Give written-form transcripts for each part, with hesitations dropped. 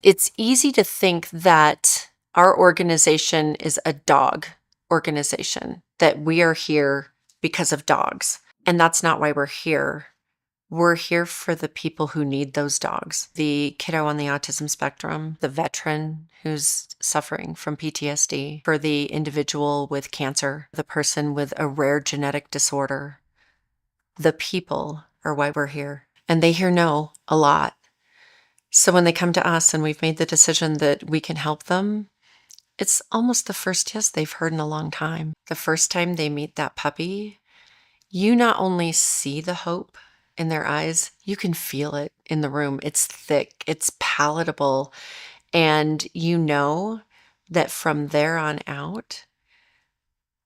It's easy to think that our organization is a dog organization, that we are here because of dogs. And that's not why we're here. We're here for the people who need those dogs. The kiddo on the autism spectrum, the veteran who's suffering from PTSD, for the individual with cancer, the person with a rare genetic disorder. The people are why we're here. And they hear no a lot. So when they come to us and we've made the decision that we can help them, it's almost the first yes they've heard in a long time. The first time they meet that puppy, you not only see the hope in their eyes, you can feel it in the room. It's thick, it's palatable, and you know that from there on out,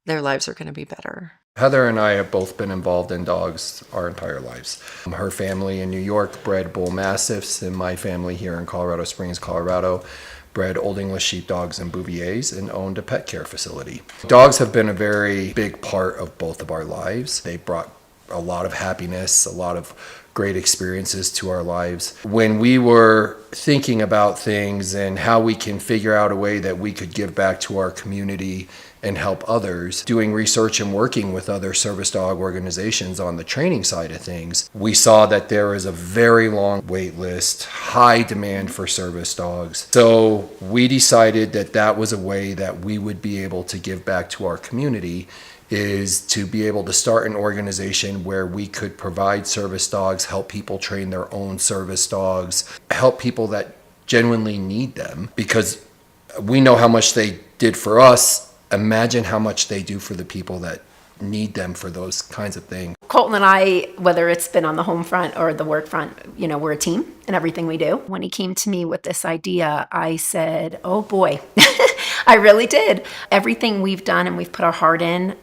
their lives are going to be better. Heather and I have both been involved in dogs our entire lives. Her family in New York bred bull mastiffs, and my family here in Colorado Springs, Colorado, bred Old English sheepdogs and Bouviers and owned a pet care facility. Dogs have been a very big part of both of our lives. They brought a lot of happiness, a lot of great experiences to our lives. When we were thinking about things and how we can figure out a way that we could give back to our community and help others, doing research and working with other service dog organizations on the training side of things, we saw that there is a very long wait list, high demand for service dogs. So we decided that that was a way that we would be able to give back to our community, is to be able to start an organization where we could provide service dogs, help people train their own service dogs, help people that genuinely need them, because we know how much they did for us. Imagine how much they do for the people that need them for those kinds of things. Colton and I, whether it's been on the home front or the work front, we're a team in everything we do. When he came to me with this idea, I said, oh boy, I really did. Everything we've done and we've put our heart in,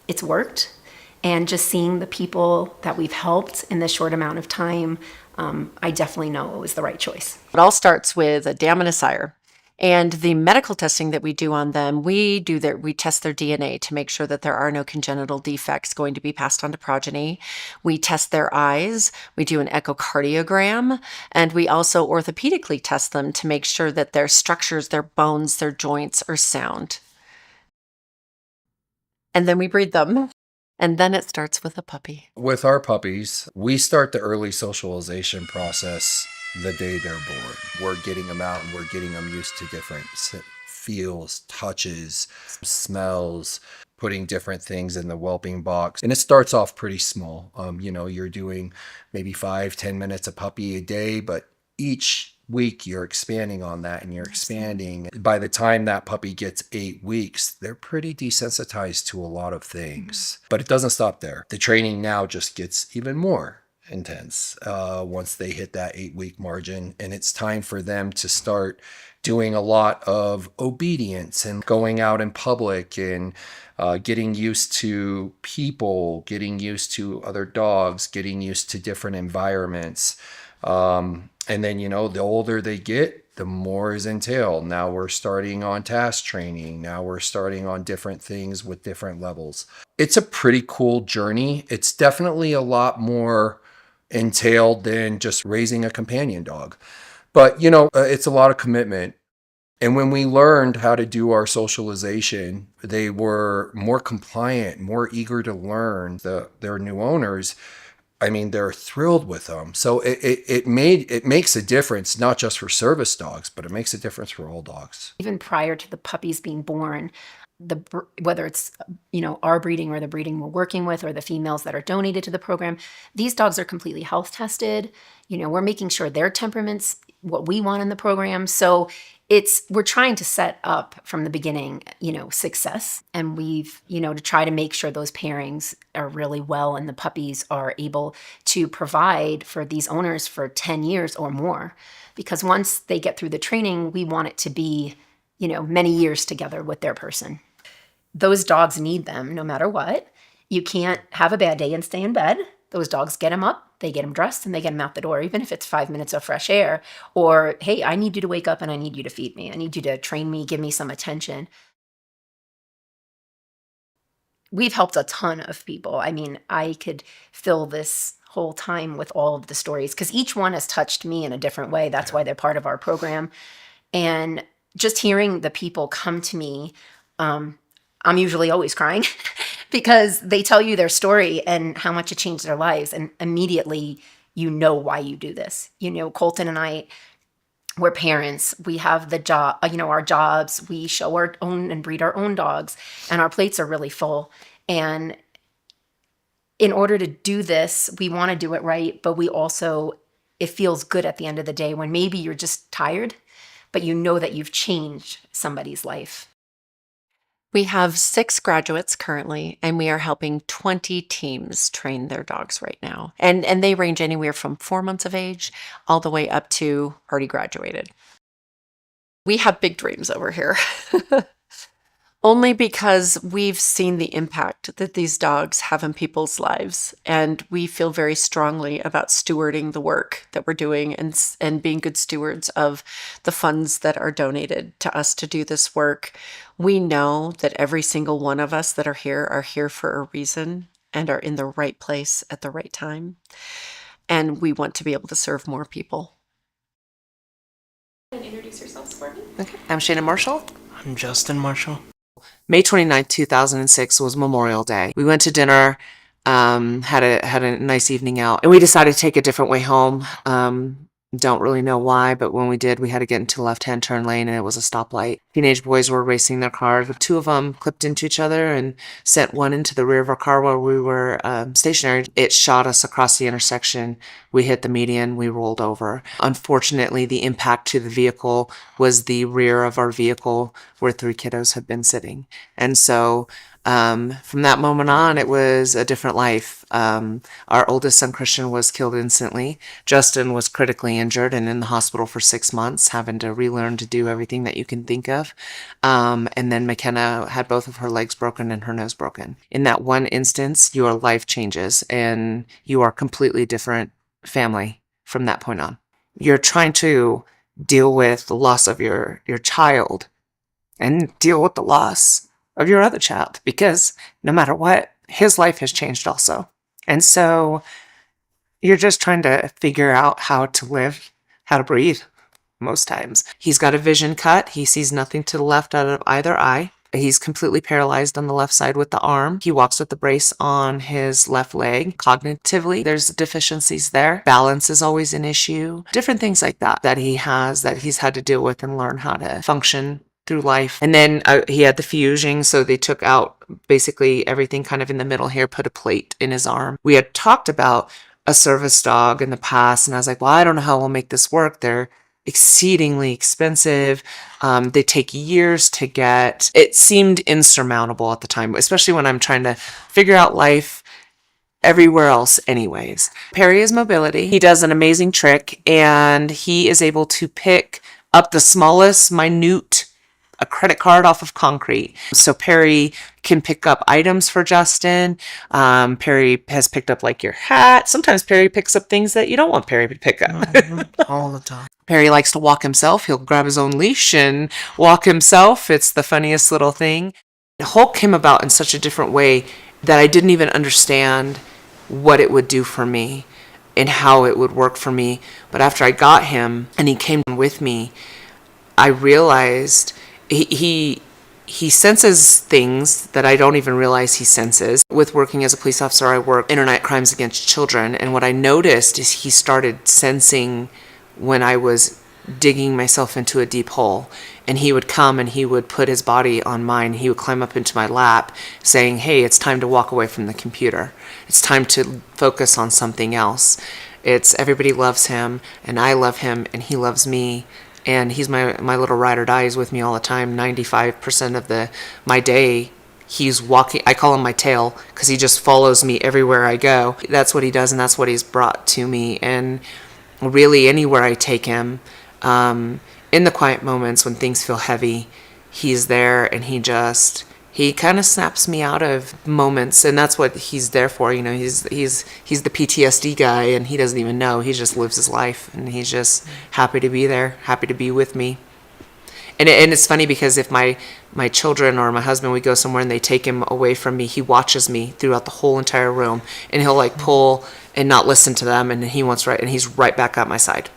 it's worked. And just seeing the people that we've helped in this short amount of time, I definitely know it was the right choice. It all starts with a dam and a sire. And the medical testing that we do on them, we test their DNA to make sure that there are no congenital defects going to be passed on to progeny. We test their eyes. We do an echocardiogram. And we also orthopedically test them to make sure that their structures, their bones, their joints are sound. And then we breed them. And then it starts with a puppy. With our puppies, we start the early socialization process the day they're born. We're getting them out and we're getting them used to different feels, touches, smells, putting different things in the whelping box. And it starts off pretty small. You're doing maybe 5-10 minutes a puppy a day, but each week you're expanding on that and you're expanding. By the time that puppy gets 8 weeks, they're pretty desensitized to a lot of things. But it doesn't stop there. The training now just gets even more intense once they hit that 8-week margin, and it's time for them to start doing a lot of obedience and going out in public and getting used to people, getting used to other dogs, getting used to different environments. And then, the older they get, the more is entailed. Now we're starting on task training. Now we're starting on different things with different levels. It's a pretty cool journey. It's definitely a lot more entailed than just raising a companion dog. But, it's a lot of commitment. And when we learned how to do our socialization, they were more compliant, more eager to learn. Their new owners, they're thrilled with them. So it makes a difference, not just for service dogs, but it makes a difference for all dogs. Even prior to the puppies being born, whether it's our breeding or the breeding we're working with or the females that are donated to the program, these dogs are completely health tested. We're making sure their temperament's what we want in the program. So we're trying to set up from the beginning, success. And we've, to try to make sure those pairings are really well and the puppies are able to provide for these owners for 10 years or more. Because once they get through the training, we want it to be, many years together with their person. Those dogs need them no matter what. You can't have a bad day and stay in bed. Those dogs get them up, they get them dressed, and they get them out the door, even if it's 5 minutes of fresh air. Or, hey, I need you to wake up and I need you to feed me. I need you to train me, give me some attention. We've helped a ton of people. I could fill this whole time with all of the stories, because each one has touched me in a different way. That's why they're part of our program. And just hearing the people come to me, I'm usually always crying because they tell you their story and how much it changed their lives. And immediately you know why you do this. You know, Colton and I, we're parents. We have the job, our jobs. We show our own and breed our own dogs, and our plates are really full. And in order to do this, we want to do it right, but it feels good at the end of the day when maybe you're just tired, but you know that you've changed somebody's life. We have 6 graduates currently, and we are helping 20 teams train their dogs right now. And they range anywhere from 4 months of age all the way up to already graduated. We have big dreams over here. Only because we've seen the impact that these dogs have in people's lives. And we feel very strongly about stewarding the work that we're doing and being good stewards of the funds that are donated to us to do this work. We know that every single one of us that are here for a reason and are in the right place at the right time. And we want to be able to serve more people. And introduce yourselves for me. Okay, I'm Shannon Marshall. I'm Justin Marshall. May 29th, 2006 was Memorial Day. We went to dinner, had a nice evening out, and we decided to take a different way home. Don't really know why, but when we did, we had to get into a left-hand turn lane, and it was a stoplight. Teenage boys were racing their cars. 2 of them clipped into each other and sent one into the rear of our car while we were stationary. It shot us across the intersection. We hit the median. We rolled over. Unfortunately, the impact to the vehicle was the rear of our vehicle where 3 kiddos had been sitting. And so from that moment on, it was a different life. Our oldest son, Christian, was killed instantly. Justin was critically injured and in the hospital for 6 months, having to relearn to do everything that you can think of. And then McKenna had both of her legs broken and her nose broken. In that one instance, your life changes and you are completely different family from that point on. You're trying to deal with the loss of your child and deal with the loss of your other child, because no matter what, his life has changed also. And so you're just trying to figure out how to live, how to breathe most times. He's got a vision cut. He sees nothing to the left out of either eye. He's completely paralyzed on the left side with the arm. He walks with the brace on his left leg. Cognitively, there's deficiencies there. Balance is always an issue. Different things like that he has, that he's had to deal with and learn how to function through life. And then he had the fusing, so they took out basically everything kind of in the middle here, put a plate in his arm. We had talked about a service dog in the past, and I was like, well, I don't know how we'll make this work. They're exceedingly expensive. They take years to get. It seemed insurmountable at the time, especially when I'm trying to figure out life everywhere else anyways. Perry is mobility. He does an amazing trick, and he is able to pick up the smallest, minute a credit card off of concrete. So Perry can pick up items for Justin. Perry has picked up like your hat. Sometimes Perry picks up things that you don't want Perry to pick up. All the time. Perry likes to walk himself. He'll grab his own leash and walk himself. It's the funniest little thing. Hulk came about in such a different way that I didn't even understand what it would do for me and how it would work for me. But after I got him and he came with me, I realized he senses things that I don't even realize he senses. With working as a police officer, I work internet crimes against children. And what I noticed is he started sensing when I was digging myself into a deep hole. And he would come and he would put his body on mine. He would climb up into my lap saying, hey, it's time to walk away from the computer. It's time to focus on something else. It's everybody loves him and I love him and he loves me. And he's my little ride or die. He's with me all the time. 95% of my day, he's walking. I call him my tail because he just follows me everywhere I go. That's what he does, and that's what he's brought to me. And really, anywhere I take him, in the quiet moments when things feel heavy, he's there, and he kind of snaps me out of moments, and that's what he's there for. You know, he's the PTSD guy, and he doesn't even know. He just lives his life, and he's just happy to be there, happy to be with me. And it's funny because if my children or my husband, we go somewhere and they take him away from me, he watches me throughout the whole entire room, and he'll like pull and not listen to them, and he's right back at my side.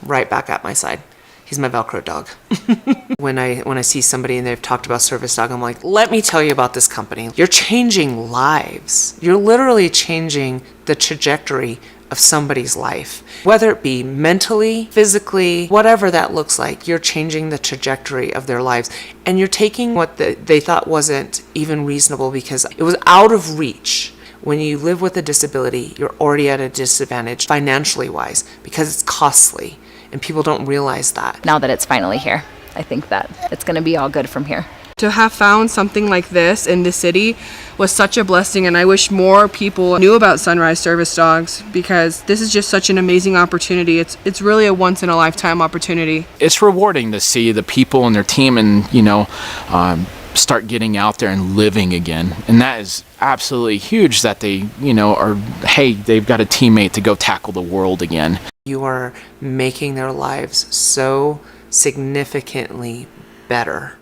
Right back at my side. He's my Velcro dog. When I see somebody and they've talked about Service Dog, I'm like, let me tell you about this company. You're changing lives. You're literally changing the trajectory of somebody's life. Whether it be mentally, physically, whatever that looks like, you're changing the trajectory of their lives. And you're taking what they thought wasn't even reasonable because it was out of reach. When you live with a disability, you're already at a disadvantage financially wise because it's costly. And people don't realize that. Now that it's finally here, I think that it's going to be all good from here. To have found something like this in the city was such a blessing, and I wish more people knew about Sunrise Service Dogs because this is just such an amazing opportunity. It's really a once in a lifetime opportunity. It's rewarding to see the people and their team and start getting out there and living again, and that is absolutely huge that they they've got a teammate to go tackle the world again. You are making their lives so significantly better.